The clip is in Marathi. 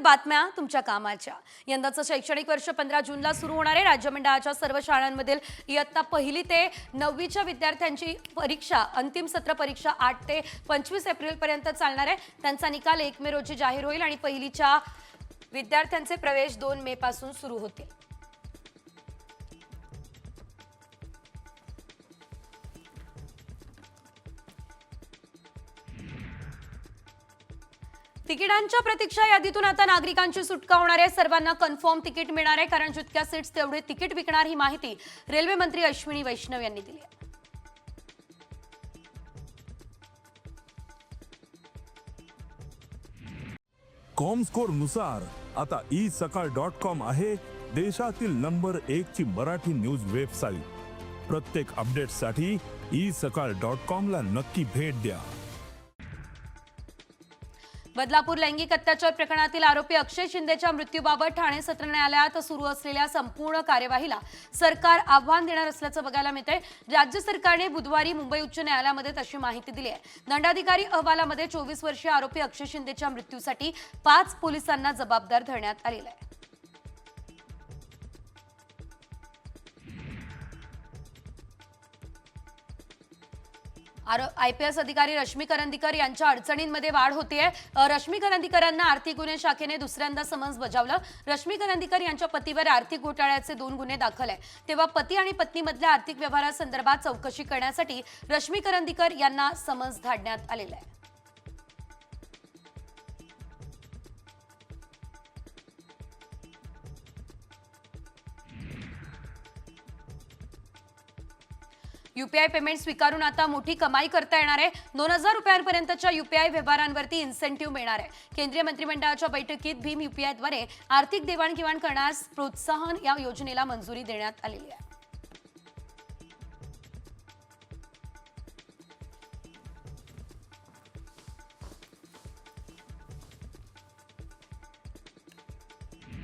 बातम्या तुमच्या कामाच्या। यंदाचं शैक्षणिक वर्ष 15 जूनला सुरू होणार आहे। राज्य मंडळाच्या सर्व शाळांमधील इयत्ता पहिली ते 9वीच्या विद्यार्थ्यांची परीक्षा अंतिम सत्र परीक्षा 8 ते 25 एप्रिल पर्यंत चालणार आहे। त्यांचा निकाल 1 मे रोजी जाहीर होईल आणि पहिलीच्या विद्यार्थ्यांचे प्रवेश 2 मे पासून सुरू होतील। तिकिटांच्या प्रतीक्षा यादीतून आता नागरिकांची सुटका होणार आहे। सर्वांना कन्फर्म तिकीट मिळणार आहे, कारण जितक्या सीट्स तेवढे तिकीट विकणार, ही माहिती रेल्वे मंत्री अश्विनी वैष्णव यांनी दिली आहे। कॉमस्कोर नुसार आता isakal.com आहे देशातील नंबर 1 ची मराठी न्यूज वेबसाईट। प्रत्येक अपडेटसाठी isakal.com ला नक्की भेट द्या। बदलापूर लैंगिक अत्याचार प्रकरणातील आरोपी अक्षय शिंदेच्या मृत्यूबाबत ठाणे सत्र न्यायालयात सुरू असलेल्या संपूर्ण कार्यवाहीला सरकार आव्हान देणार असल्याचं बघायला मिळतंय। राज्य सरकारने बुधवारी मुंबई उच्च न्यायालयामध्ये तशी माहिती दिली आहे। दंडाधिकारी अहवालामध्ये 24 वर्षीय आरोपी अक्षय शिंदेच्या मृत्यूसाठी 5 पोलिसांना जबाबदार धरण्यात आलेलं आहे। IPS अधिकारी रश्मी करंदीकर यांच्या अडचणींमध्ये वाढ होतीये। रश्मी करंदीकरांना आर्थिक गुन्हे शाखेने दुसऱ्यांदा समन्स बजावलं। रश्मी करंदीकर यांच्या पतीवर आर्थिक घोटाळ्याचे 2 गुन्हे दाखल आहेत। तेव्हा पती आणि पत्नीमधल्या आर्थिक व्यवहारांसंदर्भात चौकशी करण्यासाठी रश्मी करंदीकर यांना समन्स धाडण्यात आलेलं आहे। UPI पेमेंट स्वीकारून आता मोठी कमाई करता येणार आहे। 2000 रुपयांपर्यंतच्या UPI व्यवहारांवरती इन्सेंटिव्ह मिळणार आहे। केंद्रीय मंत्रिमंडळाच्या बैठकीत भीम UPI द्वारे आर्थिक देवाणघेवाण करण्यास प्रोत्साहन या योजनेला मंजुरी देण्यात आलेली आहे।